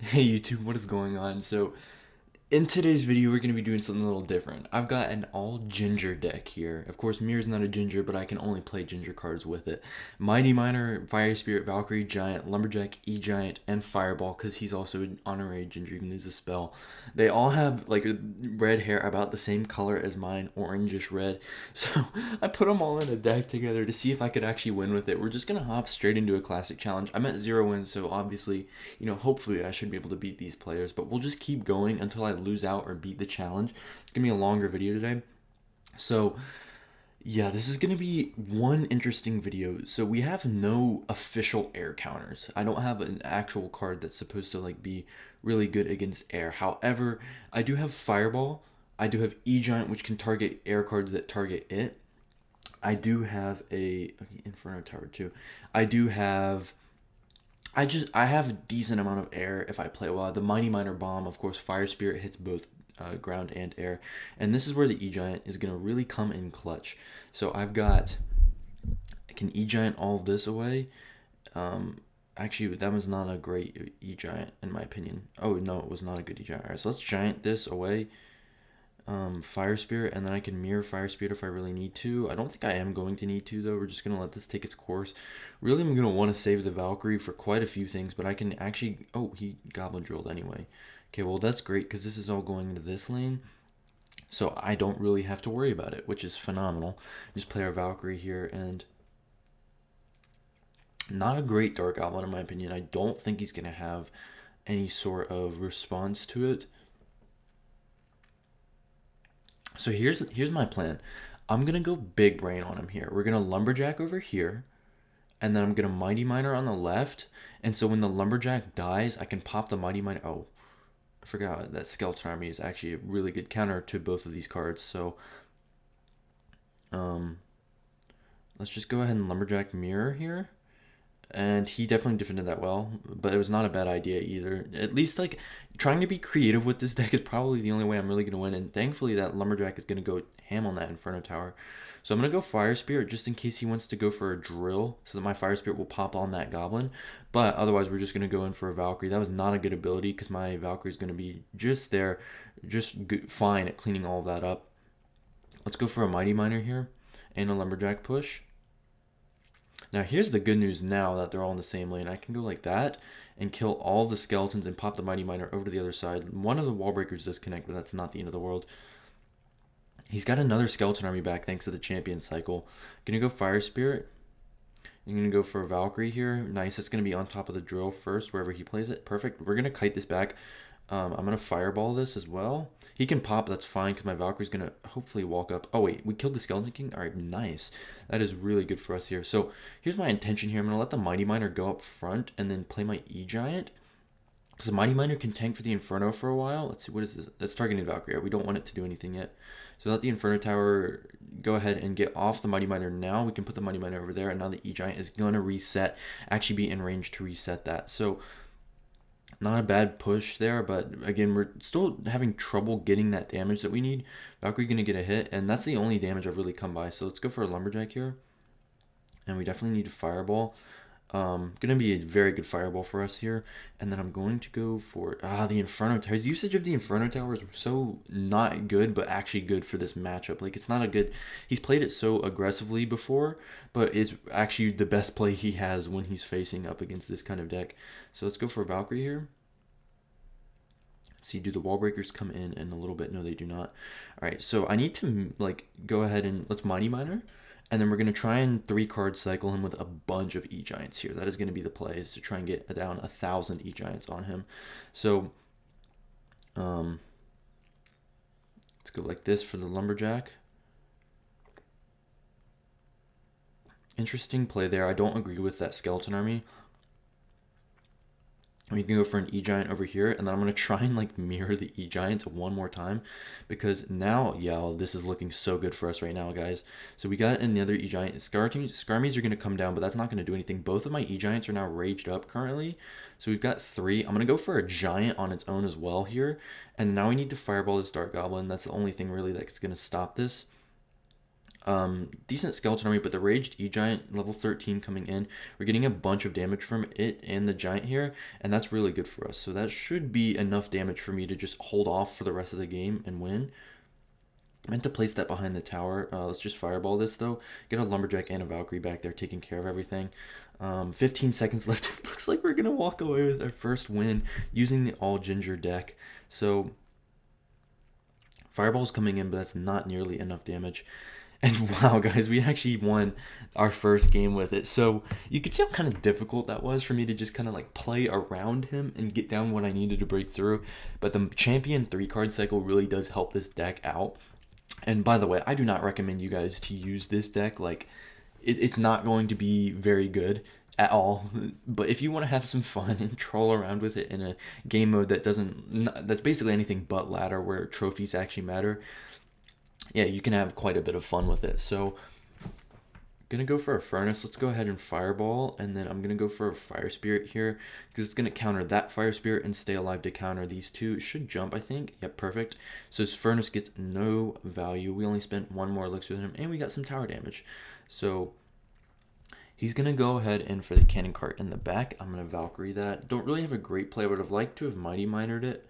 Hey YouTube, what is going on? So in today's video, we're going to be doing something a little different. I've got an all ginger deck here. Of course, Mirror's not a ginger, but I can only play ginger cards with it. Mighty Miner, Fire Spirit, Valkyrie, Giant, Lumberjack, E-Giant, and Fireball, because he's also an honorary ginger, even though he's a spell. They all have like red hair about the same color as mine, orangish red. So I put them all in a deck together to see if I could actually win with it. We're just going to hop straight into a classic challenge. I'm at 0 wins, so obviously, hopefully I should be able to beat these players, but we'll just keep going until I lose out or beat the challenge. It's gonna be a longer video today. So yeah, this is gonna be one interesting video. So we have no official air counters. I don't have an actual card that's supposed to like be really good against air. However, I do have Fireball. I do have E-Giant, which can target air cards that target it. I do have a Inferno Tower too. I do have I have a decent amount of air if I play well. The Mighty Miner Bomb, of course, Fire Spirit hits both ground and air, and this is where the E Giant is gonna really come in clutch. So I can E Giant all of this away. Actually, that was not a great E Giant in my opinion. Oh no, it was not a good E Giant. All right, so let's Giant this away. Fire Spirit, and then I can mirror Fire Spirit if I really need to. I don't think I am going to need to, though. We're just going to let this take its course. Really, I'm going to want to save the Valkyrie for quite a few things, but I can actually... Oh, he Goblin Drilled anyway. Okay, well, that's great, because this is all going into this lane, so I don't really have to worry about it, which is phenomenal. Just play our Valkyrie here, and... Not a great Dark Goblin, in my opinion. I don't think he's going to have any sort of response to it. So here's my plan. I'm gonna go big brain on him here. We're gonna lumberjack over here, and then I'm gonna mighty miner on the left. And so when the lumberjack dies, I can pop the mighty miner. Oh, I forgot that skeleton army is actually a really good counter to both of these cards. So um, let's just go ahead and lumberjack mirror here. And he definitely defended that well, but it was not a bad idea either. At least like trying to be creative with this deck is probably the only way I'm really gonna win. And thankfully that lumberjack is gonna go ham on that Inferno Tower. So I'm gonna go Fire Spirit just in case he wants to go for a drill, so that my Fire Spirit will pop on that goblin. But otherwise we're just gonna go in for a Valkyrie. That was not a good ability because my Valkyrie is gonna be just there, just good, fine at cleaning all of that up. Let's go for a Mighty Miner here and a lumberjack push. Now here's the good news now that they're all in the same lane. I can go like that and kill all the skeletons and pop the Mighty Miner over to the other side. One of the wall breakers disconnect, but that's not the end of the world. He's got another skeleton army back thanks to the champion cycle. Gonna go Fire Spirit. I'm gonna go for a Valkyrie here. Nice, it's gonna be on top of the drill first, wherever he plays it. Perfect. We're gonna kite this back. I'm gonna fireball this as well. He can pop, that's fine, because my Valkyrie's gonna hopefully walk up. Oh wait, we killed the Skeleton King? Alright, nice. That is really good for us here. So here's my intention here. I'm gonna let the Mighty Miner go up front and then play my E-Giant. Because the Mighty Miner can tank for the Inferno for a while. Let's see, what is this? That's targeting Valkyrie. We don't want it to do anything yet. So let the Inferno Tower go ahead and get off the Mighty Miner now. We can put the Mighty Miner over there, and now the E-Giant is gonna reset, actually be in range to reset that. So not a bad push there, but again, we're still having trouble getting that damage that we need. Valkyrie gonna get a hit, and that's the only damage I've really come by. So let's go for a lumberjack here, and we definitely need a fireball. Gonna be a very good fireball for us here, and then I'm going to go for the Inferno Tower. His usage of the Inferno Tower is so not good, but actually good for this matchup. Like it's not a good. He's played it so aggressively before, but it's actually the best play he has when he's facing up against this kind of deck. So let's go for Valkyrie here. See, do the wall breakers come in a little bit? No, they do not. All right, so I need to like go ahead and let's Mighty Miner. And then we're going to try and 3-card cycle him with a bunch of E-Giants here. That is going to be the play, is to try and get down 1,000 E-Giants on him. So, let's go like this for the Lumberjack. Interesting play there. I don't agree with that Skeleton Army. We can go for an E-Giant over here, and then I'm going to try and like mirror the E-Giants one more time, because now, yeah, this is looking so good for us right now, guys. So we got another E-Giant. Skarmies are going to come down, but that's not going to do anything. Both of my E-Giants are now raged up currently, so we've got 3. I'm going to go for a Giant on its own as well here, and now we need to Fireball this Dark Goblin. That's the only thing really that's going to stop this. Decent skeleton army, but the raged E-Giant level 13 coming in, we're getting a bunch of damage from it and the giant here, and that's really good for us. So that should be enough damage for me to just hold off for the rest of the game and win. I meant to place that behind the tower. Let's just fireball this though. Get a lumberjack and a Valkyrie back there taking care of everything. 15 seconds left. It looks like we're gonna walk away with our first win using the all ginger deck. So fireball's coming in, but that's not nearly enough damage. And wow, guys, we actually won our first game with it. So you can see how kind of difficult that was for me to just kind of like play around him and get down what I needed to break through. But the champion 3-card cycle really does help this deck out. And by the way, I do not recommend you guys to use this deck. Like, it's not going to be very good at all. But if you want to have some fun and troll around with it in a game mode that that's basically anything but ladder, where trophies actually matter, yeah, you can have quite a bit of fun with it. So gonna go for a furnace. Let's go ahead and fireball, and then I'm gonna go for a fire spirit here because it's gonna counter that fire spirit and stay alive to counter these two. It should jump, I think. Yep, perfect. So this furnace gets no value. We only spent one more elixir with him, and we got some tower damage. So he's gonna go ahead and for the cannon cart in the back, I'm gonna Valkyrie that. Don't really have a great play. I would have liked to have mighty minored it,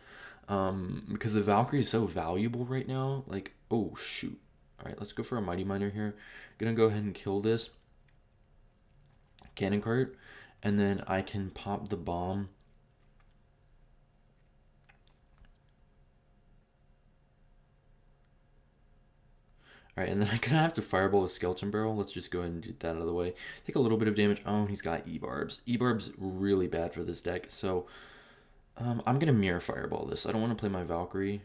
because the Valkyrie is so valuable right now. Like, oh shoot. All right, let's go for a mighty miner here. Gonna go ahead and kill this cannon cart, and then I can pop the bomb. All right, and then I'm gonna have to fireball the skeleton barrel. Let's just go ahead and get that out of the way. Take a little bit of damage. Oh, he's got E-barbs. E-barbs really bad for this deck. So I'm gonna mirror fireball this. I don't want to play my Valkyrie.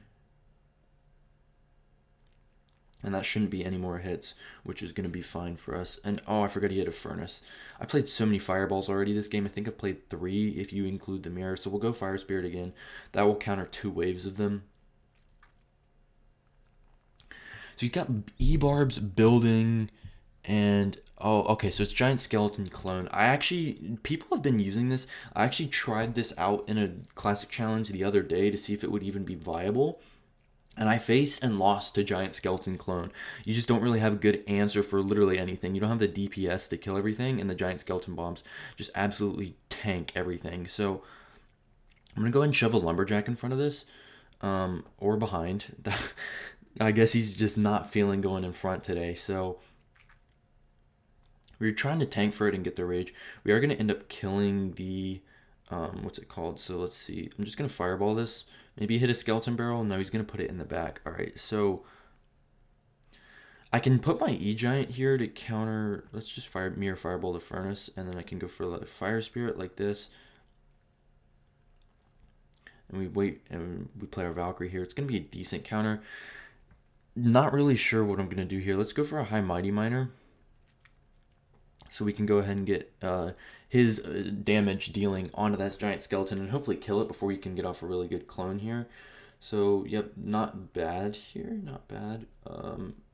And that shouldn't be any more hits, which is going to be fine for us. And oh, I forgot he had a furnace. I played so many fireballs already this game. I think I've played 3 if you include the mirror. So we'll go fire spirit again. That will counter 2 waves of them. So he's got E-barbs building, and oh, okay, so it's giant skeleton clone. People have been using this. I actually tried this out in a classic challenge the other day to see if it would even be viable. And I faced and lost to Giant Skeleton Clone. You just don't really have a good answer for literally anything. You don't have the DPS to kill everything, and the Giant Skeleton Bombs just absolutely tank everything. So I'm going to go ahead and shove a Lumberjack in front of this, or behind. I guess he's just not feeling going in front today. So we're trying to tank for it and get the rage. We are going to end up killing the... what's it called? So let's see. I'm just going to fireball this. Maybe hit a skeleton barrel. No, he's going to put it in the back. All right, so I can put my E-Giant here to counter. Let's just mirror fireball the furnace, and then I can go for a fire spirit like this. And we wait, and we play our Valkyrie here. It's going to be a decent counter. Not really sure what I'm going to do here. Let's go for a high mighty miner, so we can go ahead and get his damage dealing onto that giant skeleton and hopefully kill it before we can get off a really good clone here. So, yep, not bad here, not bad.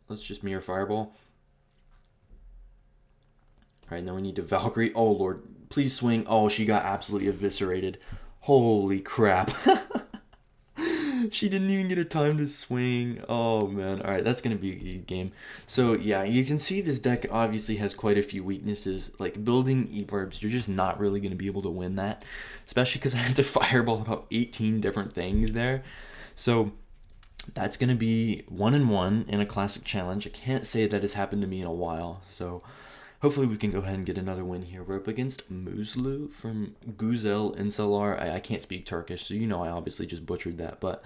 Let's just mirror fireball. All right, now we need to Valkyrie. Oh, Lord, please swing. Oh, she got absolutely eviscerated. Holy crap. She didn't even get a time to swing. Oh, man. All right, that's going to be a good game. So, yeah, you can see this deck obviously has quite a few weaknesses. Like, building E-barbs, you're just not really going to be able to win that. Especially because I had to fireball about 18 different things there. So, that's going to be 1-1 in a classic challenge. I can't say that has happened to me in a while. So, hopefully we can go ahead and get another win here. We're up against Muzlu from Güzel Insalar. I can't speak Turkish, so you know I obviously just butchered that. But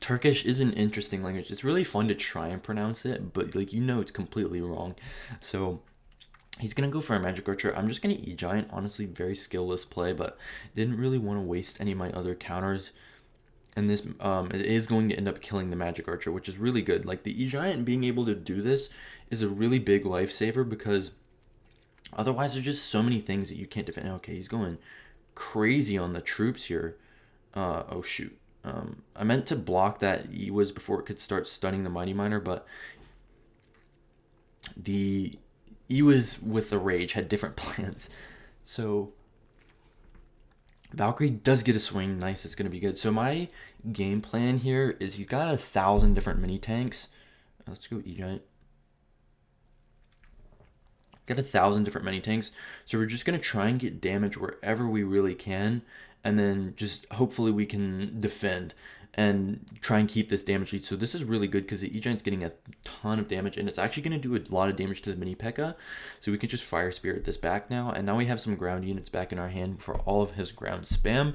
Turkish is an interesting language. It's really fun to try and pronounce it, but like you know it's completely wrong. So he's going to go for a Magic Archer. I'm just going to E-Giant. Honestly, very skillless play, but didn't really want to waste any of my other counters. And this it is going to end up killing the Magic Archer, which is really good. Like the E-Giant being able to do this is a really big lifesaver because otherwise there's just so many things that you can't defend. Okay, he's going crazy on the troops here. Oh shoot. I meant to block that E-Wiz before it could start stunning the Mighty Miner, but the E-Wiz with the Rage had different plans. So Valkyrie does get a swing. Nice, it's going to be good. So my game plan here is he's got 1,000 different mini tanks. Let's go E-Giant. Got 1,000 different mini tanks. So we're just going to try and get damage wherever we really can. And then just hopefully we can defend and try and keep this damage lead. So this is really good because the E-Giant's getting a ton of damage. And it's actually going to do a lot of damage to the mini P.E.K.K.A. So we can just Fire Spirit this back now. And now we have some ground units back in our hand for all of his ground spam.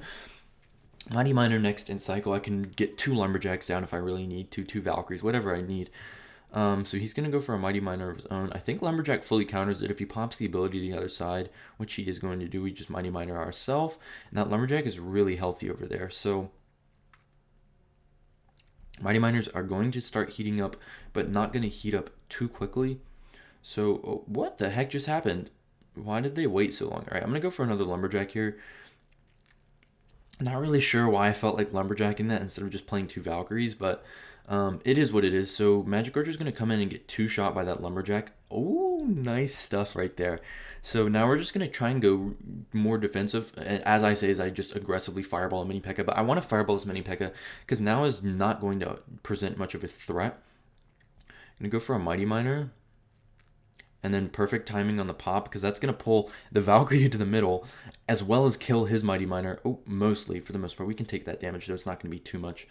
Mighty Miner next in cycle. I can get 2 Lumberjacks down if I really need to. 2 Valkyries, whatever I need. So he's going to go for a Mighty Miner of his own. I think Lumberjack fully counters it. If he pops the ability to the other side, which he is going to do, we just Mighty Miner ourselves. And that Lumberjack is really healthy over there. So Mighty Miners are going to start heating up, but not going to heat up too quickly. So what the heck just happened? Why did they wait so long? All right, I'm going to go for another Lumberjack here. Not really sure why I felt like Lumberjacking that instead of just playing 2 Valkyries, but it is what it is. So Magic Archer is going to come in and get 2 shot by that Lumberjack. Oh, nice stuff right there. So now we're just going to try and go more defensive. As I say, is I just aggressively fireball a mini P.E.K.K.A. But I want to fireball this mini P.E.K.K.A. because now is not going to present much of a threat. I'm going to go for a Mighty Miner. And then perfect timing on the pop, because that's going to pull the Valkyrie into the middle, as well as kill his Mighty Miner. Oh, mostly, for the most part. We can take that damage, though. It's not going to be too much.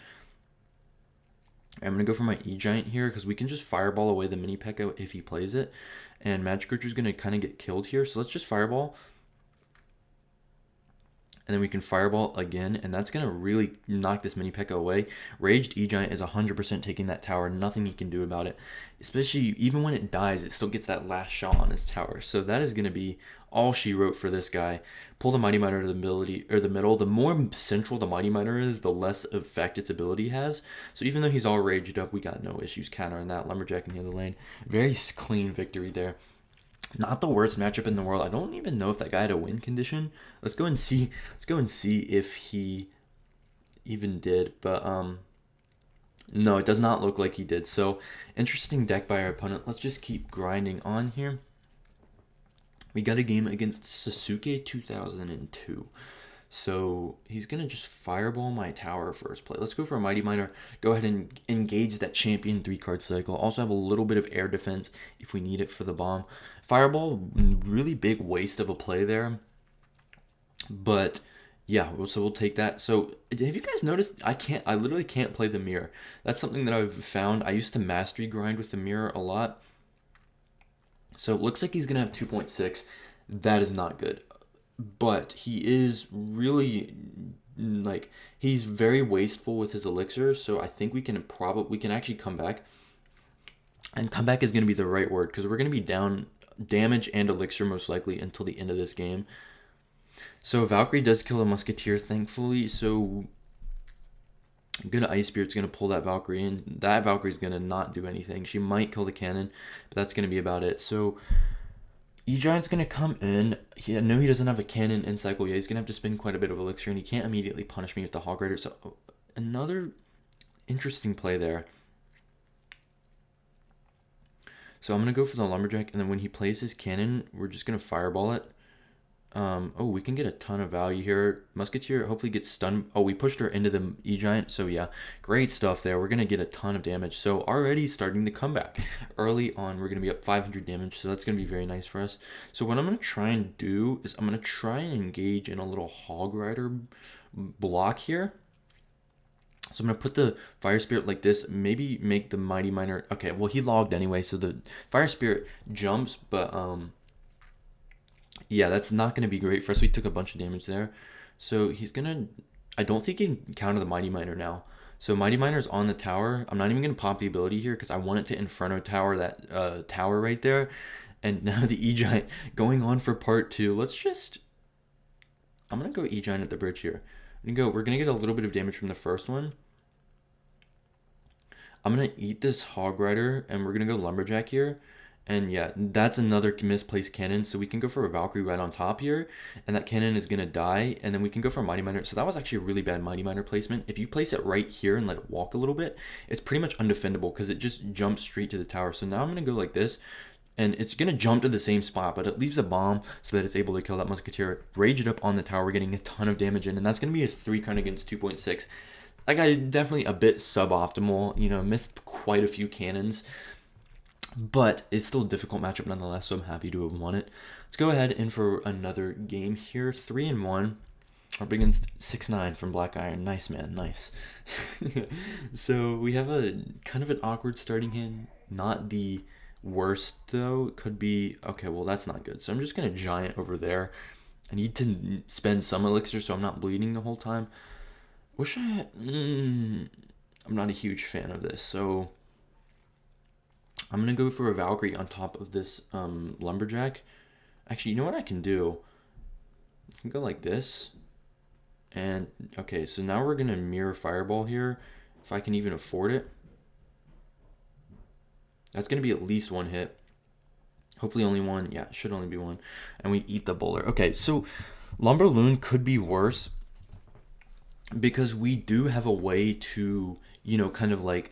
I'm going to go for my E-Giant here, because we can just fireball away the mini P.E.K.K.A. if he plays it. And Magic Archer is going to kind of get killed here, so let's just fireball. And then we can fireball again, and that's going to really knock this mini P.E.K.K.A. away. Raged E-Giant is 100% taking that tower. Nothing he can do about it. Especially, even when it dies, it still gets that last shot on his tower. So that is going to be all she wrote for this guy. Pull the Mighty Miner to the middle. The more central the Mighty Miner is, the less effect its ability has. So even though he's all raged up, we got no issues countering that. Lumberjack in the other lane. Very clean victory there. Not the worst matchup in the world. I don't even know if that guy had a win condition. Let's go and see. Let's go and see if he even did. But no, it does not look like he did. So interesting deck by our opponent. Let's just keep grinding on here. We got a game against Sasuke 2002. So he's going to just fireball my tower first play. Let's go for a Mighty Miner. Go ahead and engage that champion 3-card cycle. Also have a little bit of air defense if we need it for the bomb. Fireball, really big waste of a play there. But yeah, so we'll take that. So have you guys noticed I literally can't play the mirror. That's something that I've found. I used to mastery grind with the mirror a lot. So it looks like he's going to have 2.6. That is not good. But he is really, like, he's very wasteful with his elixir. So I think we can actually come back. And comeback is going to be the right word, because we're going to be down damage and elixir most likely until the end of this game. So Valkyrie does kill a Musketeer, thankfully. So good Ice Spirit's going to pull that Valkyrie in. That Valkyrie's going to not do anything. She might kill the cannon, but that's going to be about it. So E-Giant's going to come in. I know he doesn't have a cannon in cycle yet. He's going to have to spend quite a bit of elixir, and he can't immediately punish me with the Hog Rider. So another interesting play there. So I'm going to go for the Lumberjack, and then when he plays his cannon, we're just going to fireball it. Oh, we can get a ton of value here. Musketeer hopefully gets stunned. Oh, we pushed her into the E-Giant, so yeah, great stuff there. We're going to get a ton of damage. So already starting the comeback. Early on, we're going to be up 500 damage, so that's going to be very nice for us. So what I'm going to try and do is I'm going to try and engage in a little Hog Rider block here. So I'm going to put the Fire Spirit like this, maybe make the Mighty Miner. Okay, well, he logged anyway, so the Fire Spirit jumps, but yeah, that's not going to be great for us. We took a bunch of damage there. So he's going to, I don't think he can counter the Mighty Miner now. So Mighty Miner's on the tower. I'm not even going to pop the ability here because I want it to Inferno Tower that tower right there. And now the E-Giant going on for part 2. Let's just, I'm going to go E-Giant at the bridge here. We're going to get a little bit of damage from the first one. I'm going to eat this Hog Rider, and we're going to go Lumberjack here. And yeah, that's another misplaced cannon, so we can go for a Valkyrie right on top here, and that cannon is going to die, and then we can go for a Mighty Miner. So that was actually a really bad Mighty Miner placement. If you place it right here and let it walk a little bit, it's pretty much undefendable because it just jumps straight to the tower. So now I'm going to go like this, and it's going to jump to the same spot, but it leaves a bomb so that it's able to kill that Musketeer. Rage it up on the tower. We're getting a ton of damage in, and that's going to be a 3-card against 2.6. That guy definitely a bit suboptimal, you know, missed quite a few cannons. but it's still a difficult matchup nonetheless, so I'm happy to have won it. Let's go ahead in for another game here. 3-1. Up against 6-9 from Black Iron. Nice, man. Nice. So we have a kind of an awkward starting hand. Not the worst, though. It could be... Okay, well, that's not good. So I'm just going to Giant over there. I need to spend some elixir so I'm not bleeding the whole time. Wish I had... I'm not a huge fan of this, so... I'm going to go for a Valkyrie on top of this Lumberjack. Actually, you know what I can do? I can go like this. And, okay, so now we're going to mirror Fireball here, if I can even afford it. That's going to be at least one hit. Hopefully only one. Yeah, it should only be one. And we eat the bowler. Okay, so Lumberloon could be worse because we do have a way to, you know, kind of like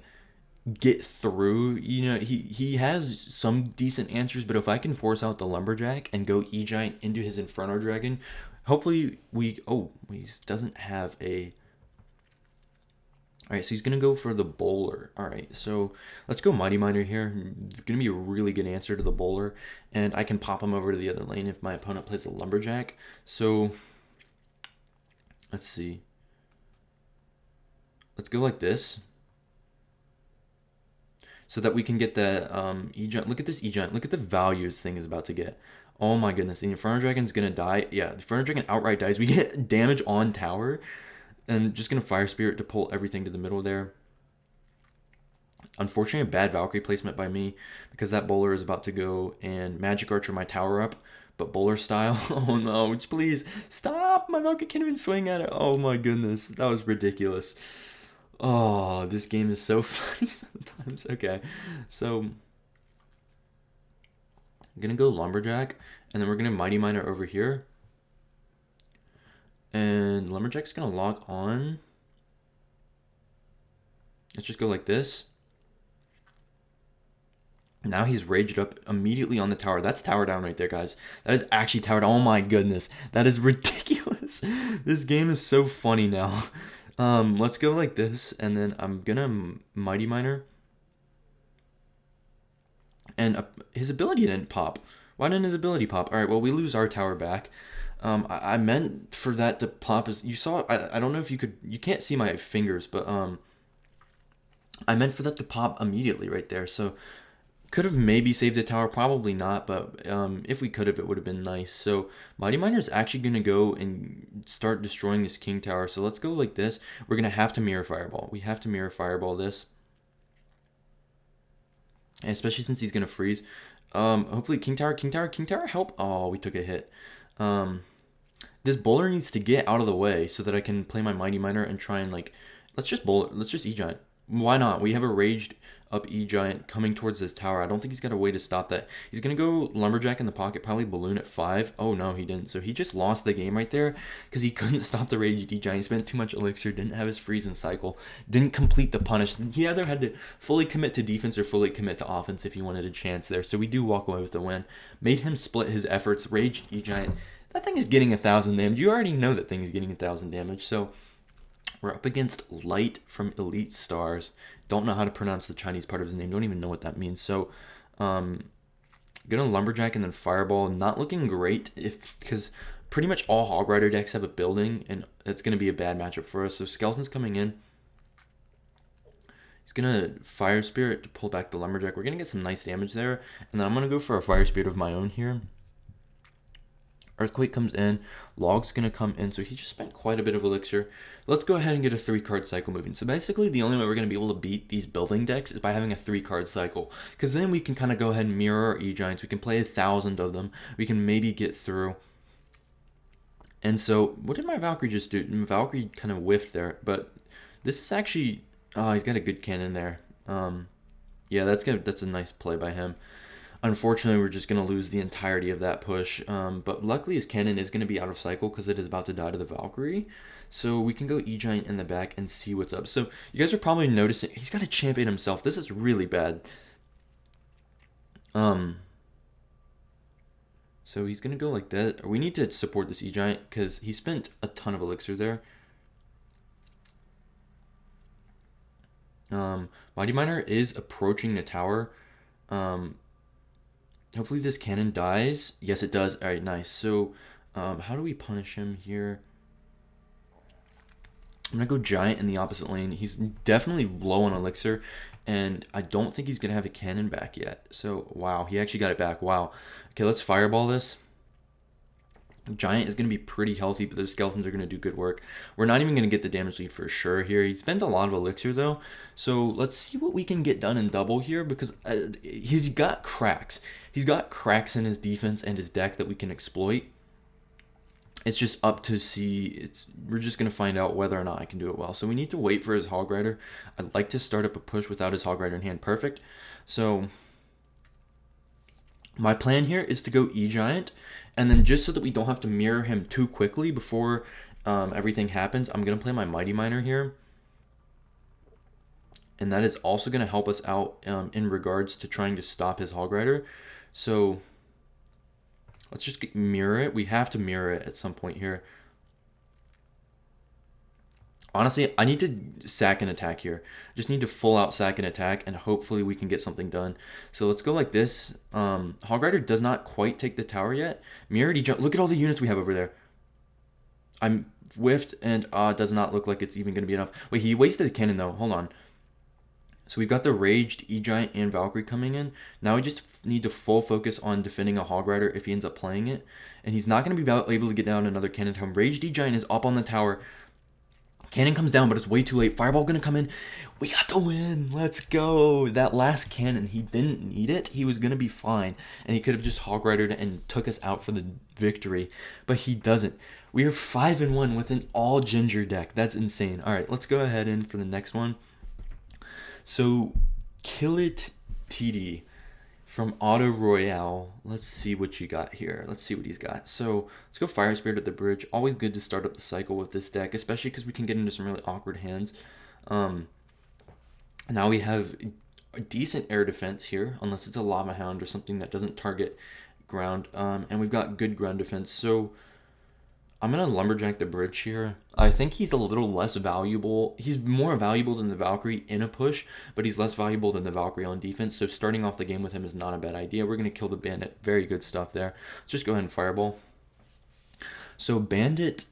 get through. You know, he has some decent answers, but if I can force out the Lumberjack and go E-Giant into his Inferno Dragon, hopefully we... Oh, he doesn't have a... Alright, so he's going to go for the bowler. Alright, so let's go Mighty Miner here. Going to be a really good answer to the bowler. And I can pop him over to the other lane if my opponent plays a Lumberjack. So, let's see. Let's go like this. So that we can get the E-Giant. Look at this E-Giant. Look at the value this thing is about to get. Oh my goodness. The Inferno Dragon's going to die. Yeah, the Inferno Dragon outright dies. We get damage on tower. And just going to Fire Spirit to pull everything to the middle there. Unfortunately, a bad Valkyrie placement by me. Because that bowler is about to go and Magic Archer my tower up. But bowler style. Oh no, please. Stop. My Valkyrie can't even swing at it. Oh my goodness. That was ridiculous. Oh, this game is so funny sometimes. Okay, so I'm going to go Lumberjack. And then we're going to Mighty Miner over here. And Lumberjack's going to lock on. Let's just go like this. Now he's raged up immediately on the tower. That's tower down right there, guys. That is actually tower down. Oh my goodness. That is ridiculous. This game is so funny now. Let's go like this. And then I'm going to Mighty Miner. And his ability didn't pop. Why didn't his ability pop? All right, well, we lose our tower back. I meant for that to pop as you saw. I don't know if you could. You can't see my fingers, but I meant for that to pop immediately right there. So could have maybe saved the tower, probably not. But if we could have, it would have been nice. So Mighty Miner is actually gonna go and start destroying this King Tower. So let's go like this. We're gonna have to mirror Fireball. We have to mirror Fireball this, and especially since he's gonna freeze. Hopefully King Tower, King Tower, King Tower, help! Oh, we took a hit. This bowler needs to get out of the way so that I can play my Mighty Miner and try and, like, let's just E-Giant. Why not? We have a raged up E-Giant coming towards this tower. I don't think he's got a way to stop that. He's going to go Lumberjack in the pocket, probably Balloon at 5. Oh, no, he didn't. So he just lost the game right there because he couldn't stop the raged E-Giant. He spent too much elixir, didn't have his freeze and cycle, didn't complete the punish. He either had to fully commit to defense or fully commit to offense if he wanted a chance there. So we do walk away with the win. Made him split his efforts. Raged E-Giant. That thing is getting 1,000 damage. You already know that thing is getting 1,000 damage. So we're up against Light from Elite Stars. Don't know how to pronounce the Chinese part of his name. Don't even know what that means. So gonna Lumberjack and then Fireball. Not looking great because pretty much all Hog Rider decks have a building, and it's gonna be a bad matchup for us. So Skeleton's coming in. He's gonna Fire Spirit to pull back the Lumberjack. We're gonna get some nice damage there, and then I'm gonna go for a Fire Spirit of my own here. Earthquake comes in, Log's going to come in, so he just spent quite a bit of elixir. Let's go ahead and get a 3-card cycle moving. So basically, the only way we're going to be able to beat these building decks is by having a 3-card cycle, because then we can kind of go ahead and mirror our E-Giants. We can play 1,000 of them. We can maybe get through. And so, what did my Valkyrie just do? My Valkyrie kind of whiffed there, but this is actually... Oh, he's got a good cannon there. Yeah, that's a nice play by him. Unfortunately, we're just going to lose the entirety of that push. But luckily, his cannon is going to be out of cycle because it is about to die to the Valkyrie. So we can go E-Giant in the back and see what's up. So you guys are probably noticing he's got a champion himself. This is really bad. So he's going to go like that. We need to support this E-Giant because he spent a ton of elixir there. Mighty Miner is approaching the tower. Um, Hopefully this cannon dies. Yes, it does. All right, nice. So, how do we punish him here? I'm gonna go giant in the opposite lane. He's definitely low on elixir, and I don't think he's gonna have a cannon back yet. So, wow, he actually got it back. Wow. Okay, let's fireball this. Giant is going to be pretty healthy, but those skeletons are going to do good work. We're not even going to get the damage lead for sure here. He spent a lot of elixir though, so let's see what we can get done in double here, because he's got cracks. He's got cracks in his defense and his deck that we can exploit. It's just up to see. We're just going to find out whether or not I can do it well. So we need to wait for his Hog Rider. I'd like to start up a push without his Hog Rider in hand. Perfect. So my plan here is to go E-Giant, and then just so that we don't have to mirror him too quickly before everything happens, I'm going to play my Mighty Miner here. And that is also going to help us out in regards to trying to stop his Hog Rider. So let's just mirror it. We have to mirror it at some point here. Honestly, I need to sack and attack here. I just need to full out sack and attack, and hopefully we can get something done. So let's go like this. Hog Rider does not quite take the tower yet. Mirrored jump. Look at all the units we have over there. I'm whiffed, and it does not look like it's even going to be enough. Wait, he wasted the cannon though. Hold on. So we've got the Raged, E-Giant, and Valkyrie coming in. Now we just need to full focus on defending a Hog Rider if he ends up playing it. And he's not going to be able to get down another cannon time. Raged E-Giant is up on the tower. Cannon comes down, but it's way too late. Fireball gonna come in. We got the win. Let's go. That last cannon, he didn't need it. He was gonna be fine, and he could have just Hog Ridered and took us out for the victory, but he doesn't. We are 5-1 with an all ginger deck. That's insane. All right, let's go ahead and for the next one. So, Kill It TD from Auto Royale. Let's see what you got here. Let's see what he's got. So let's go Fire Spirit at the bridge. Always good to start up the cycle with this deck, especially because we can get into some really awkward hands. Now we have a decent air defense here, unless it's a Lava Hound or something that doesn't target ground. And we've got good ground defense. So I'm going to Lumberjack the bridge here. I think he's a little less valuable. He's more valuable than the Valkyrie in a push, but he's less valuable than the Valkyrie on defense. So starting off the game with him is not a bad idea. We're going to kill the Bandit. Very good stuff there. Let's just go ahead and Fireball. So Bandit,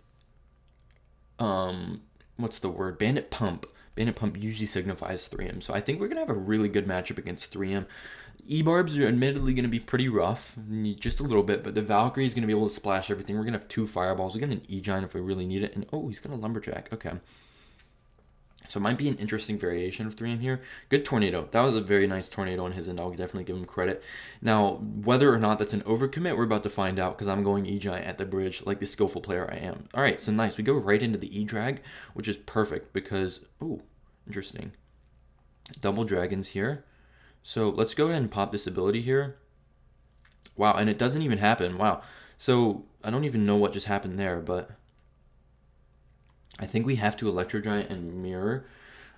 what's the word? Bandit Pump. Bandit Pump usually signifies 3M. So I think we're going to have a really good matchup against 3M. E-Barbs are admittedly going to be pretty rough, just a little bit, but the Valkyrie is going to be able to splash everything. We're going to have 2 Fireballs. We get an E-Giant if we really need it. And oh, he's going to Lumberjack. Okay. So it might be an interesting variation of 3M here. Good Tornado. That was a very nice Tornado on his end. I'll definitely give him credit. Now, whether or not that's an overcommit, we're about to find out because I'm going E-Giant at the bridge like the skillful player I am. All right, so nice. We go right into the E-Drag, which is perfect because, ooh, interesting. Double Dragons here. So let's go ahead and pop this ability here. Wow, and it doesn't even happen. Wow. So I don't even know what just happened there, but I think we have to Electro Giant and Mirror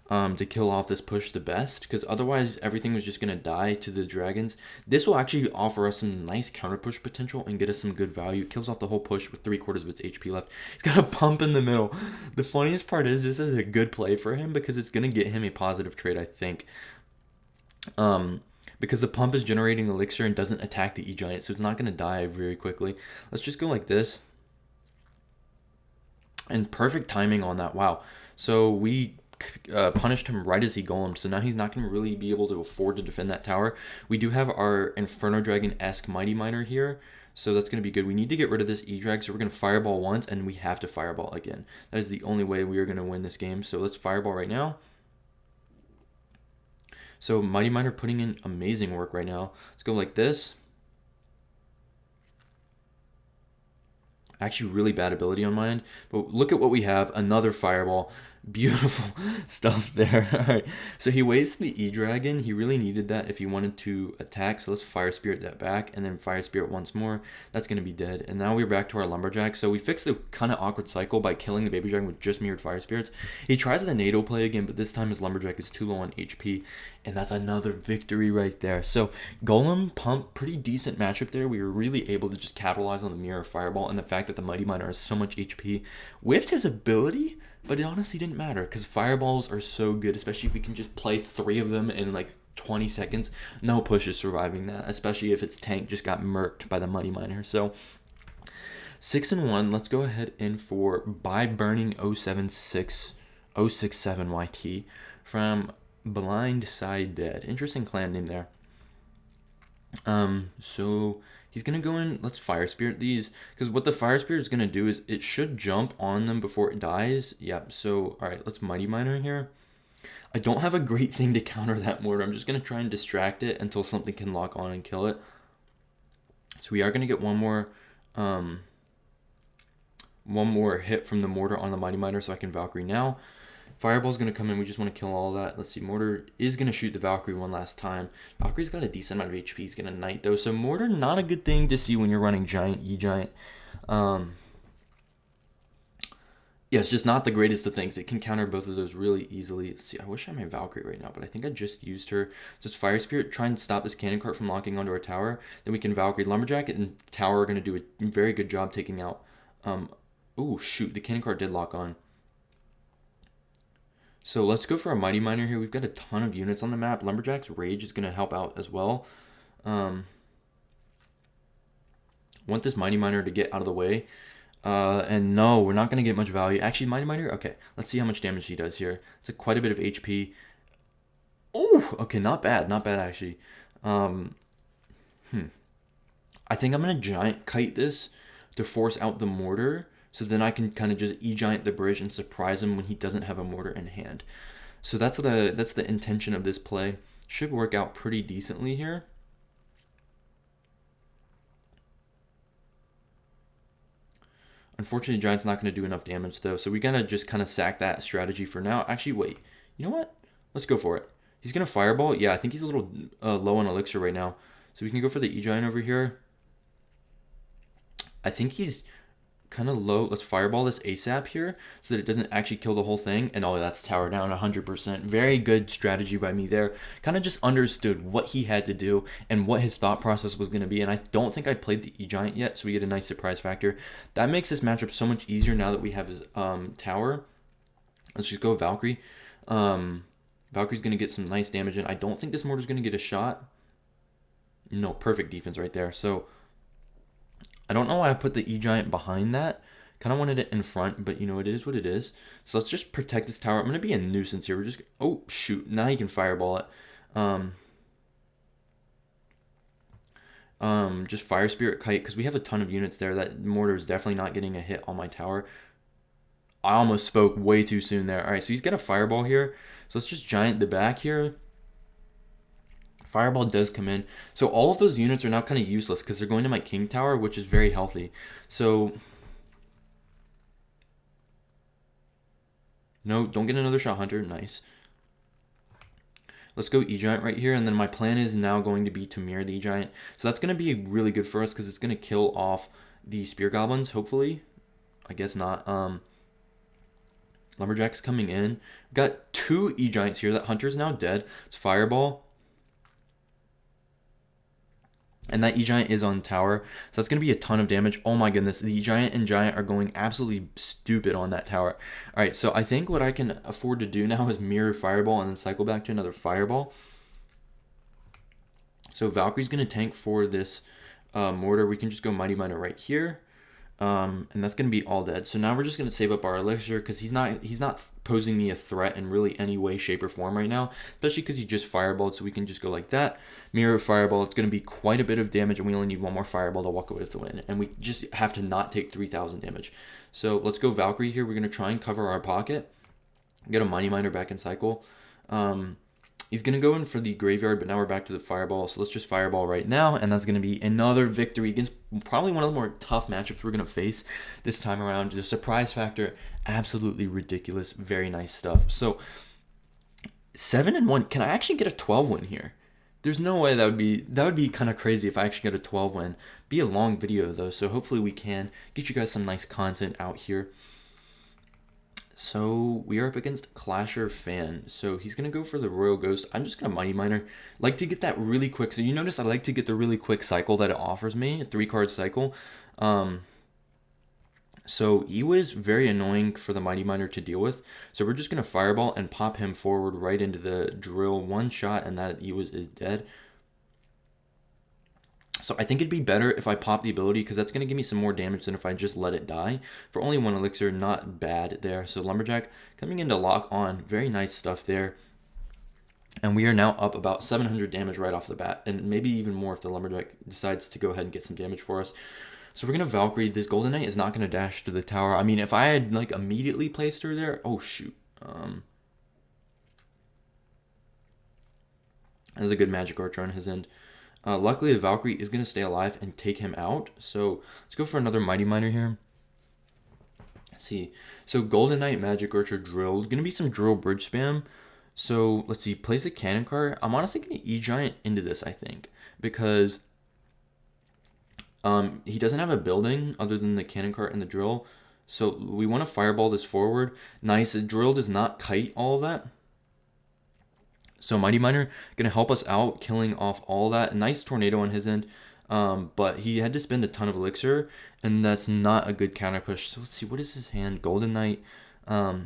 to kill off this push the best, because otherwise everything was just going to die to the dragons. This will actually offer us some nice counter push potential and get us some good value. It kills off the whole push with 3/4 of its HP left. He's got a pump in the middle. The funniest part is this is a good play for him because it's going to get him a positive trade, I think. Because the pump is generating elixir and doesn't attack the E-Giant, so it's not going to die very quickly. Let's just go like this. And perfect timing on that. Wow. So we punished him right as he golemed, so now he's not going to really be able to afford to defend that tower. We do have our Inferno Dragon-esque Mighty Miner here, so that's going to be good. We need to get rid of this E-Drag, so we're going to Fireball once, and we have to Fireball again. That is the only way we are going to win this game, so let's Fireball right now. So Mighty Miner putting in amazing work right now. Let's go like this. Actually, really bad ability on my end. But look at what we have. Another Fireball. Beautiful stuff there. All right. So he wastes the E-Dragon. He really needed that if he wanted to attack. So let's Fire Spirit that back and then Fire Spirit once more. That's going to be dead. And now we're back to our Lumberjack. So we fixed the kind of awkward cycle by killing the Baby Dragon with just mirrored Fire Spirits. He tries the NATO play again, but this time his Lumberjack is too low on HP. And that's another victory right there. So Golem, Pump, pretty decent matchup there. We were really able to just capitalize on the Mirror Fireball and the fact that the Mighty Miner has so much HP. Whiffed his ability, but it honestly didn't matter because Fireballs are so good, especially if we can just play 3 of them in like 20 seconds. No push is surviving that, especially if its tank just got murked by the Money Miner. So 6-1. Let's go ahead in for By Burning 067 YT from Blind Side Dead. Interesting clan name there. So he's gonna go in. Let's Fire Spirit these, because what the Fire Spirit is gonna do is it should jump on them before it dies. Yep. So all right, let's Mighty Miner here. I don't have a great thing to counter that mortar. I'm just gonna try and distract it until something can lock on and kill it. So we are gonna get one more hit from the mortar on the Mighty Miner, so I can Valkyrie now. Fireball's going to come in. We just want to kill all that. Let's see. Mortar is going to shoot the Valkyrie one last time. Valkyrie's got a decent amount of HP. He's going to Knight, though. So Mortar, not a good thing to see when you're running Giant, E-Giant. Yeah, it's just not the greatest of things. It can counter both of those really easily. Let's see. I wish I had my Valkyrie right now, but I think I just used her. Just Fire Spirit, try and stop this Cannon Cart from locking onto our tower. Then we can Valkyrie Lumberjack, and Tower are going to do a very good job taking out... oh, shoot. The Cannon Cart did lock on. So let's go for a Mighty Miner here. We've got a ton of units on the map. Lumberjack's Rage is going to help out as well. Want this Mighty Miner to get out of the way. And no, we're not going to get much value. Actually, Mighty Miner, okay. Let's see how much damage he does here. It's quite a bit of HP. Oh, okay, not bad. Not bad, actually. I think I'm going to Giant Kite this to force out the mortar. So then I can kind of just E-Giant the bridge and surprise him when he doesn't have a mortar in hand. So that's the intention of this play. Should work out pretty decently here. Unfortunately, Giant's not going to do enough damage, though. So we got to just kind of sack that strategy for now. Actually, wait. You know what? Let's go for it. He's going to Fireball. Yeah, I think he's a little low on Elixir right now. So we can go for the E-Giant over here. I think he's... kind of low. Let's Fireball this ASAP here so that it doesn't actually kill the whole thing. And oh, that's Tower down 100%. Very good strategy by me there. Kind of just understood what he had to do and what his thought process was going to be. And I don't think I played the E-Giant yet, so we get a nice surprise factor. That makes this matchup so much easier now that we have his Tower. Let's just go Valkyrie. Valkyrie's going to get some nice damage in. I don't think this mortar's going to get a shot. No, perfect defense right there. So I don't know why I put the E-Giant behind that. Kind of wanted it in front, but you know, it is what it is. So let's just protect this tower. I'm going to be a nuisance here. We're just... oh, shoot. Now he can Fireball it. Just Fire Spirit Kite, because we have a ton of units there. That mortar is definitely not getting a hit on my tower. I almost spoke way too soon there. All right, so he's got a Fireball here. So let's just Giant the back here. Fireball does come in. So all of those units are now kind of useless because they're going to my King Tower, which is very healthy. So, no, don't get another Shot Hunter. Nice. Let's go E-Giant right here. And then my plan is now going to be to mirror the E-Giant. So that's going to be really good for us because it's going to kill off the Spear Goblins, hopefully. I guess not. Lumberjack's coming in. We've got 2 E-Giants here. That Hunter's now dead. It's Fireball. And that E-Giant is on tower. So that's going to be a ton of damage. Oh my goodness. The E-Giant and Giant are going absolutely stupid on that tower. Alright, so I think what I can afford to do now is mirror Fireball and then cycle back to another Fireball. So Valkyrie's going to tank for this mortar. We can just go Mighty Miner right here. And that's going to be all dead. So now we're just going to save up our Elixir because he's not posing me a threat in really any way, shape, or form right now. Especially because he just Fireballed, so we can just go like that. Mirror Fireball, it's going to be quite a bit of damage, and we only need one more Fireball to walk away with the win. And we just have to not take 3,000 damage. So let's go Valkyrie here. We're going to try and cover our pocket. Get a Mighty Miner back in cycle. He's going to go in for the Graveyard, but now we're back to the Fireball. So let's just Fireball right now, and that's going to be another victory against probably one of the more tough matchups we're going to face this time around. The surprise factor, absolutely ridiculous. Very nice stuff. So 7-1. Can I actually get a 12 win here? There's no way that would be kind of crazy if I actually get a 12 win. Be a long video though, so hopefully we can get you guys some nice content out here. So we are up against Clasher Fan. So he's going to go for the Royal Ghost. I'm just going to Mighty Miner. Like to get that really quick. So you notice I like to get the really quick cycle that it offers me. A 3-card cycle. So he was very annoying for the Mighty Miner to deal with. So we're just going to Fireball and pop him forward right into the drill. One shot and that Ewis is dead. So I think it'd be better if I pop the ability because that's going to give me some more damage than if I just let it die. For only 1 elixir, not bad there. So Lumberjack coming into lock on. Very nice stuff there. And we are now up about 700 damage right off the bat. And maybe even more if the Lumberjack decides to go ahead and get some damage for us. So we're going to Valkyrie. This Golden Knight is not going to dash to the tower. I mean, if I had like immediately placed her there. Oh, shoot. That's a good magic archer on his end. Luckily, the Valkyrie is going to stay alive and take him out. So let's go for another Mighty Miner here. Let's see. So Golden Knight, Magic Archer, Drill. Going to be some Drill Bridge spam. So let's see. Place a Cannon Cart. I'm honestly going to E-Giant into this, I think. Because he doesn't have a building other than the Cannon Cart and the Drill. So we want to Fireball this forward. Nice. The Drill does not kite all of that. So Mighty Miner going to help us out, killing off all that. Nice tornado on his end, but he had to spend a ton of elixir, and that's not a good counter push. So let's see, what is his hand? Golden Knight. You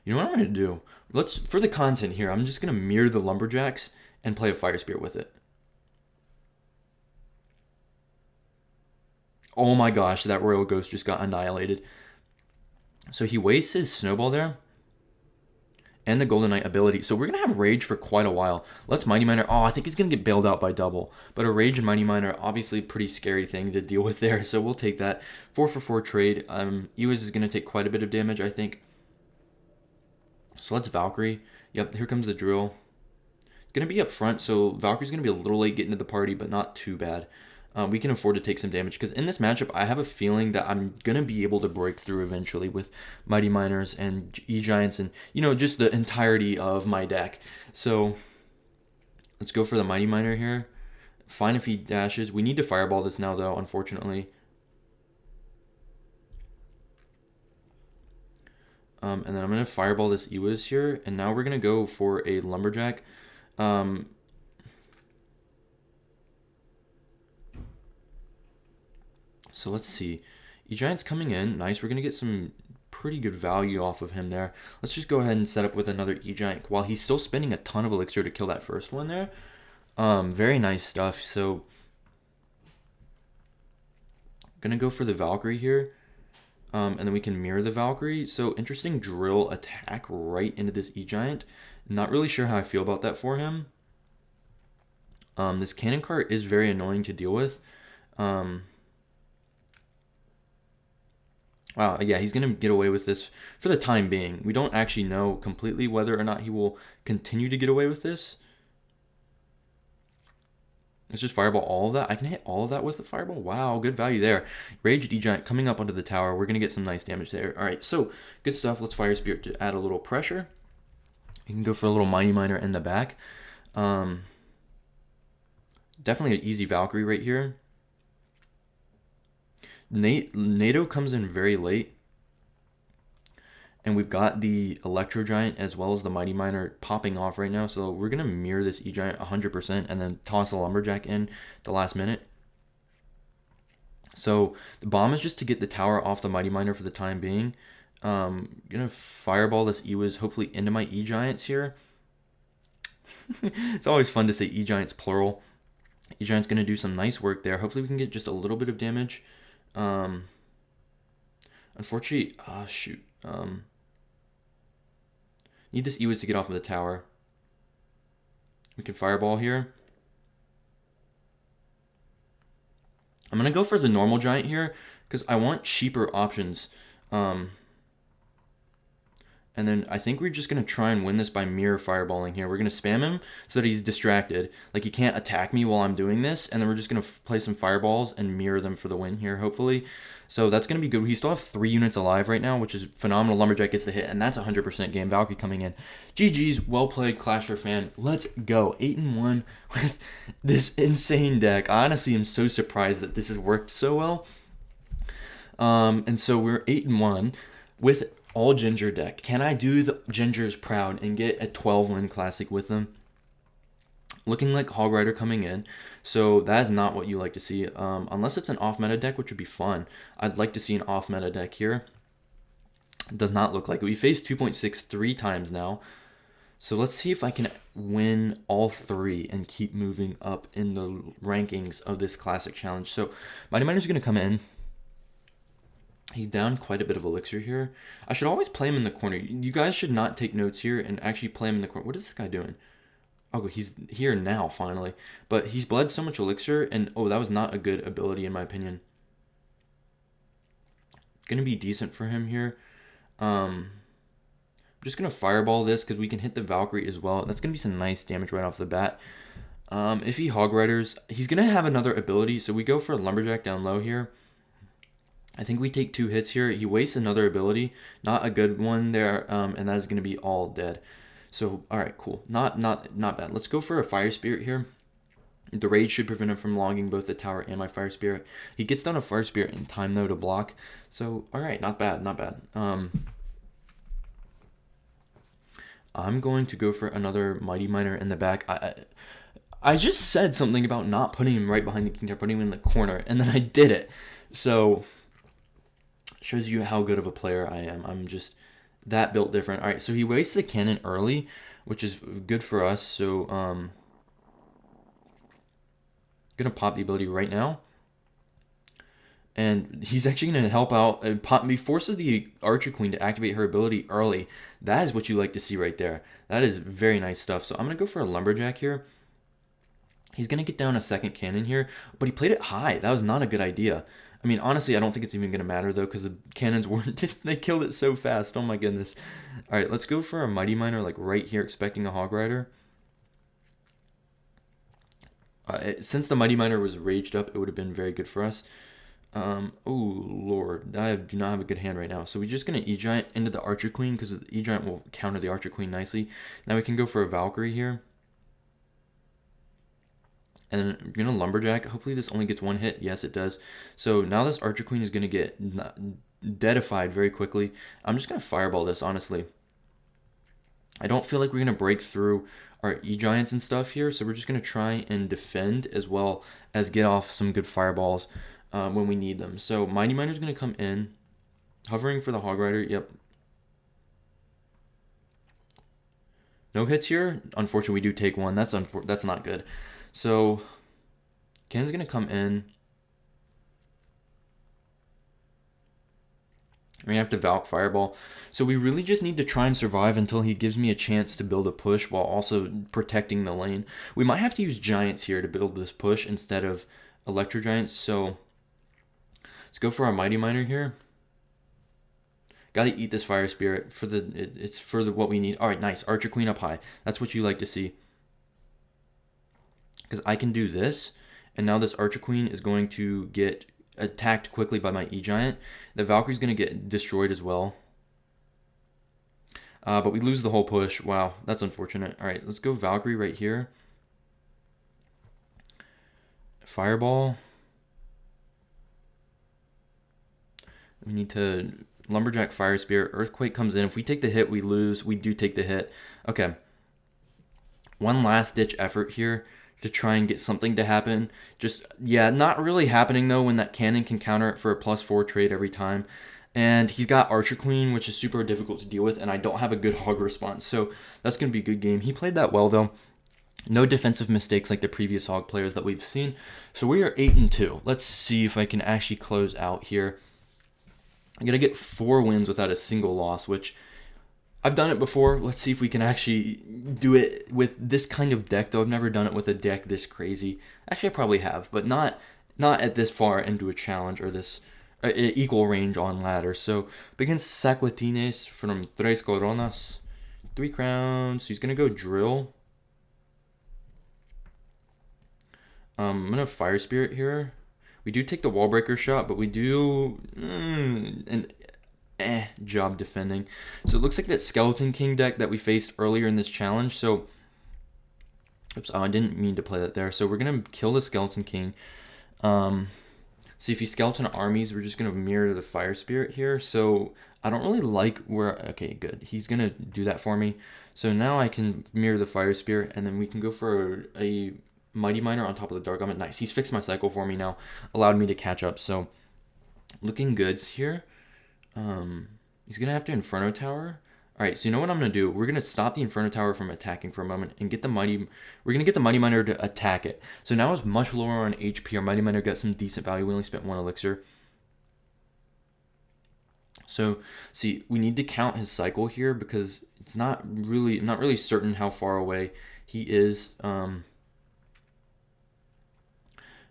know what I'm going to do? For the content here, I'm just going to mirror the Lumberjacks and play a Fire Spirit with it. Oh my gosh, that Royal Ghost just got annihilated. So he wastes his Snowball there. And the Golden Knight ability. So we're going to have Rage for quite a while. Let's Mighty Miner. Oh, I think he's going to get bailed out by double. But a Rage and Mighty Miner, obviously pretty scary thing to deal with there. So we'll take that. 4-for-4 trade. Ewis is going to take quite a bit of damage, I think. So let's Valkyrie. Yep, here comes the Drill. It's going to be up front, so Valkyrie's going to be a little late getting to the party, but not too bad. We can afford to take some damage because in this matchup, I have a feeling that I'm going to be able to break through eventually with Mighty Miners and E-Giants and, you know, just the entirety of my deck. So let's go for the Mighty Miner here. Fine if he dashes. We need to Fireball this now, though, unfortunately. And then I'm going to Fireball this Ewis here. And now we're going to go for a Lumberjack. So let's see. E-Giant's coming in. Nice. We're going to get some pretty good value off of him there. Let's just go ahead and set up with another E-Giant while he's still spending a ton of elixir to kill that first one there. Very nice stuff. So going to go for the Valkyrie here. And then we can mirror the Valkyrie. So interesting drill attack right into this E-Giant. Not really sure how I feel about that for him. This Cannon Cart is very annoying to deal with. Wow, yeah, he's going to get away with this for the time being. We don't actually know completely whether or not he will continue to get away with this. Let's just Fireball all of that. I can hit all of that with the Fireball. Wow, good value there. Rage D-Giant coming up onto the tower. We're going to get some nice damage there. All right, so good stuff. Let's Fire Spirit to add a little pressure. You can go for a little Mighty Miner in the back. Definitely an easy Valkyrie right here. NATO comes in very late. And we've got the Electro Giant as well as the Mighty Miner popping off right now. So we're going to mirror this E-Giant 100% and then toss a Lumberjack in the last minute. So the bomb is just to get the tower off the Mighty Miner for the time being. I'm going to Fireball this Ewis hopefully into my E-Giants here. It's always fun to say E-Giants plural. E-Giant's going to do some nice work there. Hopefully we can get just a little bit of damage. Unfortunately, shoot. Need this Ewis to get off of the tower. We can Fireball here. I'm going to go for the normal Giant here because I want cheaper options. And then I think we're just going to try and win this by mirror Fireballing here. We're going to spam him so that he's distracted. Like he can't attack me while I'm doing this. And then we're just going to play some Fireballs and mirror them for the win here, hopefully. So that's going to be good. We still have 3 units alive right now, which is phenomenal. Lumberjack gets the hit, and that's 100% game. Valkyrie coming in. GG's, well played, Clasher fan. Let's go. 8-1 with this insane deck. I honestly am so surprised that this has worked so well. And so we're 8-1 with all Ginger deck. Can I do the Gingers proud and get a 12-win classic with them? Looking like Hog Rider coming in. So that is not what you like to see, unless it's an off-meta deck, which would be fun. I'd like to see an off-meta deck here. It does not look like it. We faced 2.6 3 times now. So let's see if I can win all 3 and keep moving up in the rankings of this classic challenge. So Mighty Miner's going to come in. He's down quite a bit of elixir here. I should always play him in the corner. You guys should not take notes here and actually play him in the corner. What is this guy doing? Oh, he's here now, finally. But he's bled so much elixir, and oh, that was not a good ability in my opinion. Gonna be decent for him here. I'm just gonna fireball this because we can hit the Valkyrie as well. That's gonna be some nice damage right off the bat. If he Hog Riders, he's gonna have another ability, so we go for a Lumberjack down low here. I think we take 2 hits here. He wastes another ability, not a good one there, and that is gonna be all dead. So, all right, cool. Not bad. Let's go for a Fire Spirit here. The Rage should prevent him from logging both the tower and my Fire Spirit. He gets down a Fire Spirit in time, though, to block. So, all right, not bad, not bad. I'm going to go for another Mighty Miner in the back. I just said something about not putting him right behind the King Tower, putting him in the corner, and then I did it. So, shows you how good of a player I am. I'm just that built different. All right, so he wastes the cannon early, which is good for us. So, gonna pop the ability right now, and he's actually gonna help out. He forces the Archer Queen to activate her ability early. That is what you like to see right there. That is very nice stuff. So I'm gonna go for a Lumberjack here. He's gonna get down a second cannon here, but he played it high. That was not a good idea. I mean, honestly, I don't think it's even going to matter, though, because the cannons weren't... They killed it so fast. Oh, my goodness. All right, let's go for a Mighty Miner, like, right here, expecting a Hog Rider. Since the Mighty Miner was raged up, it would have been very good for us. Oh, Lord. I do not have a good hand right now. So we're just going to E-Giant into the Archer Queen, because the E-Giant will counter the Archer Queen nicely. Now we can go for a Valkyrie here. And then I'm going to Lumberjack. Hopefully this only gets 1 hit. Yes, it does. So now this Archer Queen is going to get deadified very quickly. I'm just going to Fireball this, honestly. I don't feel like we're going to break through our E-Giants and stuff here. So we're just going to try and defend as well as get off some good Fireballs when we need them. So Mighty Miner is going to come in. Hovering for the Hog Rider. Yep. No hits here. Unfortunately, we do take 1. That's not good. So, Ken's going to come in. We're going to have to Valk Fireball. So we really just need to try and survive until he gives me a chance to build a push while also protecting the lane. We might have to use Giants here to build this push instead of Electro Giants. So, let's go for our Mighty Miner here. Got to eat this Fire Spirit. It's for what we need. All right, nice. Archer Queen up high. That's what you like to see. Because I can do this, and now this Archer Queen is going to get attacked quickly by my E-Giant. The Valkyrie's going to get destroyed as well. But we lose the whole push. Wow, that's unfortunate. All right, let's go Valkyrie right here. Fireball. We need to Lumberjack Fire Spirit. Earthquake comes in. If we take the hit, we lose. We do take the hit. Okay. One last ditch effort here to try and get something to happen. Just, yeah, not really happening, though, when that cannon can counter it for a +4 trade every time. And he's got Archer Queen, which is super difficult to deal with, and I don't have a good hog response, so that's going to be a good game. He played that well, though. No defensive mistakes like the previous hog players that we've seen. So we are 8-2. Let's see if I can actually close out here. I'm going to get 4 wins without a single loss, which I've done it before. Let's see if we can actually do it with this kind of deck, though. I've never done it with a deck this crazy. Actually, I probably have, but not at this far into a challenge or this equal range on ladder. So, begins Saquatines from Tres Coronas. 3 crowns. He's going to go Drill. I'm going to Fire Spirit here. We do take the Wall Breaker shot, but we do job defending. So it looks like that Skeleton King deck that we faced earlier in this challenge. So, oops, oh, I didn't mean to play that there. So we're going to kill the Skeleton King. See, if he Skeleton armies, we're just going to mirror the Fire Spirit here. So I don't really like where... Okay, good. He's going to do that for me. So now I can mirror the Fire Spirit, and then we can go for a Mighty Miner on top of the Dark Element. Nice. He's fixed my cycle for me now. Allowed me to catch up. So, looking goods here. He's going to have to Inferno Tower. All right, so you know what I'm going to do? We're going to stop the Inferno Tower from attacking for a moment and get the Mighty... We're going to get the Mighty Miner to attack it. So now it's much lower on HP. Our Mighty Miner got some decent value. We only spent 1 elixir. So, see, we need to count his cycle here because it's not really... I'm not really certain how far away he is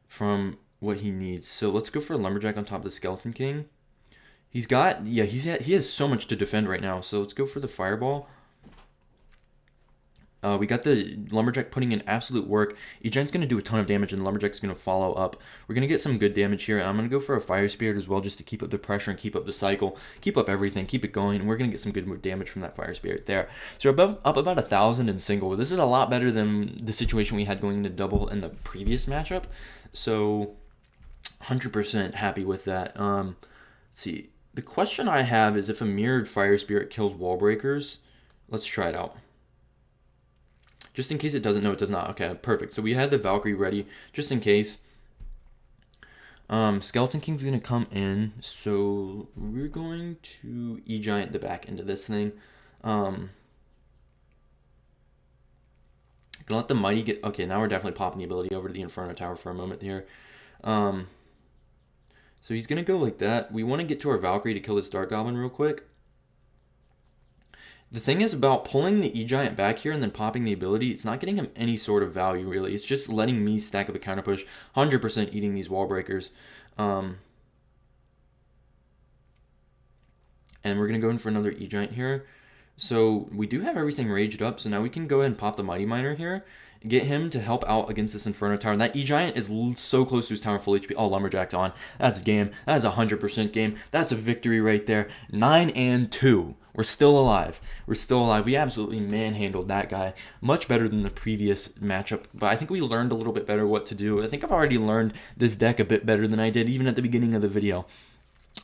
from what he needs. So let's go for a Lumberjack on top of the Skeleton King. He's got, yeah, he has so much to defend right now. So let's go for the Fireball. We got the Lumberjack putting in absolute work. E-Giant's going to do a ton of damage, and Lumberjack's going to follow up. We're going to get some good damage here, and I'm going to go for a Fire Spirit as well just to keep up the pressure and keep up the cycle, keep up everything, keep it going, and we're going to get some good damage from that Fire Spirit there. So we're up about 1,000 in single. This is a lot better than the situation we had going into double in the previous matchup. So 100% happy with that. Let's see. The question I have is if a mirrored Fire Spirit kills wall breakers. Let's try it out. Just in case it doesn't. No, it does not. Okay, perfect. So we had the Valkyrie ready just in case. Skeleton King's going to come in. So we're going to E-Giant the back into this thing. Gonna let the Mighty get... Okay, now we're definitely popping the ability over to the Inferno Tower for a moment here. So he's going to go like that. We want to get to our Valkyrie to kill this Dark Goblin real quick. The thing is about pulling the E-Giant back here and then popping the ability, it's not getting him any sort of value, really. It's just letting me stack up a counter push, 100% eating these wall breakers. And we're going to go in for another E-Giant here. So we do have everything raged up, so now we can go ahead and pop the Mighty Miner here. Get him to help out against this Inferno Tower. And that E-Giant is so close to his tower full HP. Oh, Lumberjack's on. That's game. That is 100% game. That's a victory right there. 9-2. We're still alive. We're still alive. We absolutely manhandled that guy. Much better than the previous matchup. But I think we learned a little bit better what to do. I think I've already learned this deck a bit better than I did even at the beginning of the video.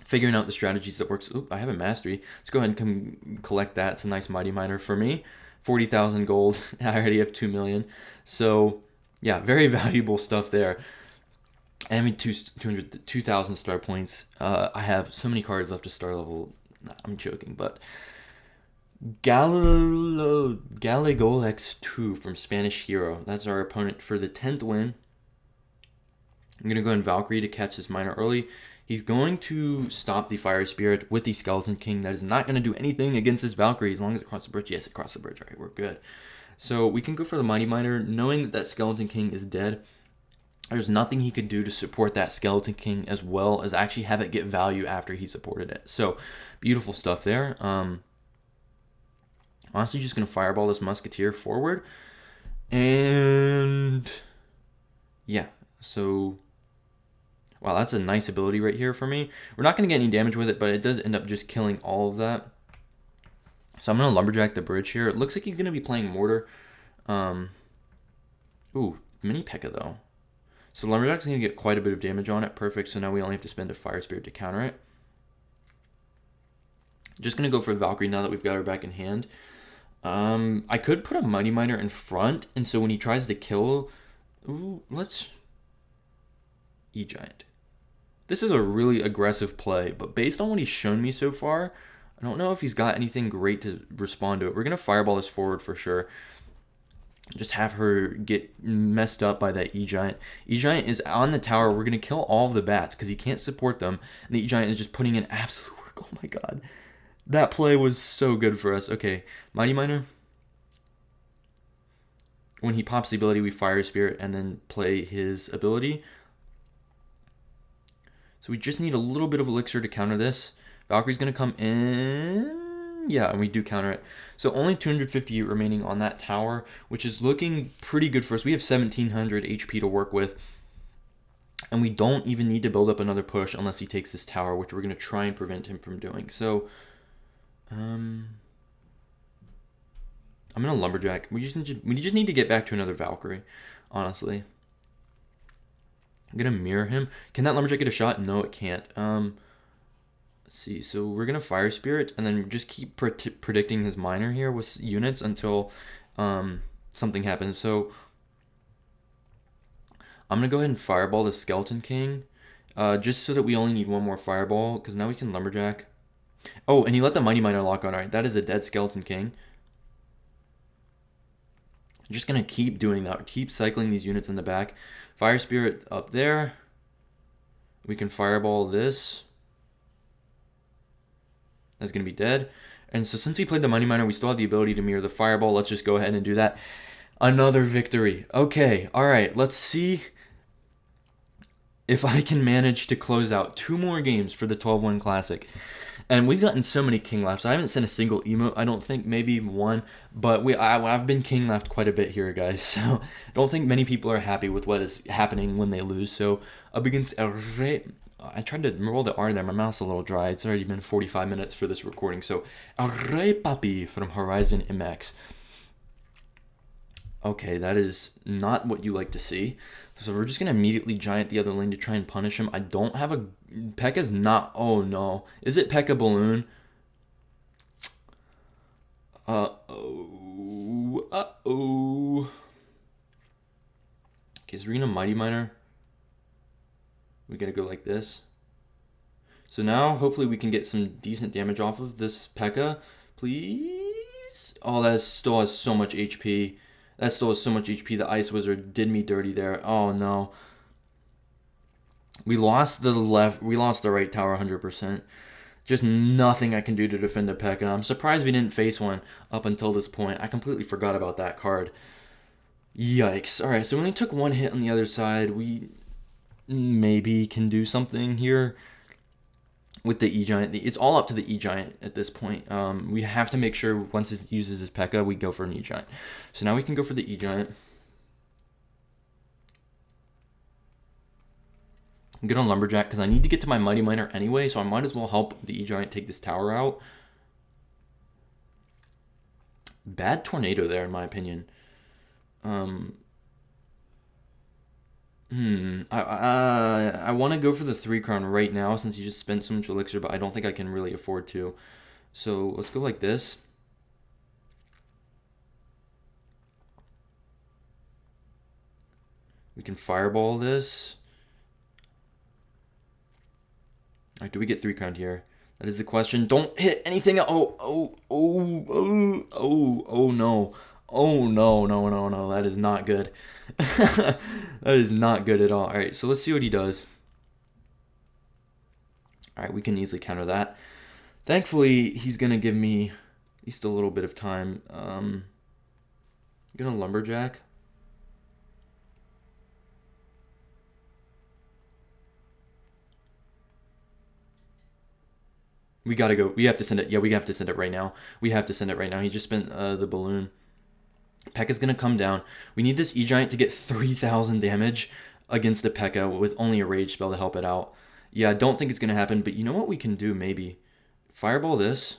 Figuring out the strategies that works. Oop, I have a mastery. Let's go ahead and come collect that. It's a nice Mighty Miner for me. 40,000 gold. I already have 2 million. So, yeah, very valuable stuff there. I mean, 2,000 star points. I have so many cards left to star level. I'm joking, but Galegolex 2 from Spanish Hero. That's our opponent for the 10th win. I'm going to go in Valkyrie to catch this miner early. He's going to stop the Fire Spirit with the Skeleton King. That is not going to do anything against this Valkyrie as long as it crosses the bridge. Yes, it crossed the bridge. All right, we're good. So we can go for the Mighty Miner, knowing that that Skeleton King is dead. There's nothing he could do to support that Skeleton King as well as actually have it get value after he supported it. So beautiful stuff there. Honestly, just going to Fireball this Musketeer forward. And yeah, so... Wow, that's a nice ability right here for me. We're not going to get any damage with it, but it does end up just killing all of that. So I'm going to Lumberjack the bridge here. It looks like he's going to be playing Mortar. Ooh, Mini P.E.K.K.A. though. So Lumberjack's going to get quite a bit of damage on it. Perfect. So now we only have to spend a Fire Spirit to counter it. Just going to go for Valkyrie now that we've got her back in hand. I could put a Mighty Miner in front, and so when he tries to kill... Ooh, let's... E-Giant. This is a really aggressive play, but based on what he's shown me so far, I don't know if he's got anything great to respond to it. We're going to Fireball this forward for sure. Just have her get messed up by that E-Giant. E-Giant is on the tower. We're going to kill all of the bats because he can't support them. And the E-Giant is just putting in absolute work. Oh my god. That play was so good for us. Okay, Mighty Miner. When he pops the ability, we Fire Spirit and then play his ability. So we just need a little bit of elixir to counter this. Valkyrie's going to come in. Yeah, and we do counter it. So only 250 remaining on that tower, which is looking pretty good for us. We have 1,700 HP to work with. And we don't even need to build up another push unless he takes this tower, which we're going to try and prevent him from doing. So, I'm going to Lumberjack. We just need to get back to another Valkyrie, honestly. I'm going to mirror him. Can that Lumberjack get a shot? No, it can't. Let's see. So we're going to Fire Spirit and then just keep predicting his miner here with units until something happens. So I'm gonna go ahead and fireball the Skeleton King, just so that we only need one more fireball, because now we can lumberjack. Oh, and he let the Mighty Miner lock on. Alright, that is a dead Skeleton King. I'm just gonna keep doing that. Keep cycling these units in the back. Fire Spirit up there. We can fireball this. That's gonna be dead. And so since we played the Mighty Miner, we still have the ability to mirror the fireball. Let's just go ahead and do that. Another victory. Okay, alright, let's see if I can manage to close out 2 more games for the 12-1 Classic. And we've gotten so many king laps. I haven't sent a single emote. I don't think, maybe one, but I've been king lapped quite a bit here, guys. So I don't think many people are happy with what is happening when they lose. So up against I tried to roll the R there. My mouth's a little dry. It's already been 45 minutes for this recording. So Array Papi from Horizon MX. Okay, that is not what you like to see. So we're just going to immediately giant the other lane to try and punish him. I don't have a... P.E.K.K.A.'s not... Oh, no. Is it P.E.K.K.A. Balloon? Uh-oh. Uh-oh. Okay, so we're going to Mighty Miner. We got to go like this. So now, hopefully, we can get some decent damage off of this P.E.K.K.A. Please? Oh, that still has so much HP. That still has so much HP. The Ice Wizard did me dirty there. Oh, no. We lost the left. We lost the right tower 100%. Just nothing I can do to defend the P.E.K.K.A. I'm surprised we didn't face one up until this point. I completely forgot about that card. Yikes. Alright, so we only took one hit on the other side. We maybe can do something here with the E-Giant. It's all up to the E-Giant at this point. We have to make sure once it uses his P.E.K.K.A., we go for an E-Giant. So now we can go for the E-Giant. I'm going to Lumberjack because I need to get to my Mighty Miner anyway, so I might as well help the E-Giant take this tower out. Bad Tornado there, in my opinion. I want to go for the 3 crown right now since he just spent so much elixir, but I don't think I can really afford to. So let's go like this. We can fireball this. Alright, do we get 3 crown here? That is the question. Don't hit anything. Oh no. Oh no, no. That is not good. That is not good at all. Alright, so let's see what he does. Alright, we can easily counter that. Thankfully, he's going to give me at least a little bit of time. I'm going to Lumberjack. We gotta go. We have to send it. Yeah, we have to send it right now. We have to send it right now. He just spent the balloon. P.E.K.K.A.'s gonna come down. We need this E-Giant to get 3,000 damage against the P.E.K.K.A. with only a rage spell to help it out. Yeah, I don't think it's gonna happen, but you know what we can do maybe? Fireball this.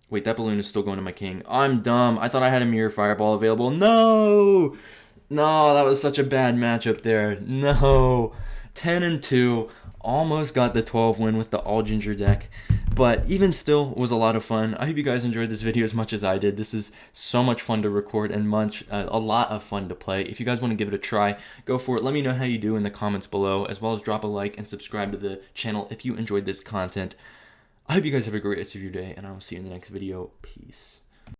Wait, that balloon is still going to my king. I'm dumb. I thought I had a mirror fireball available. No! No, that was such a bad matchup there. No. 10-2. Almost got the 12 win with the all ginger deck, but even still was a lot of fun. I hope you guys enjoyed this video as much as I did. This is so much fun to record and a lot of fun to play. If you guys want to give it a try, go for it. Let me know how you do in the comments below, as well as drop a like and subscribe to the channel if you enjoyed this content. I hope you guys have a great rest of your day, and I will see you in the next video. Peace.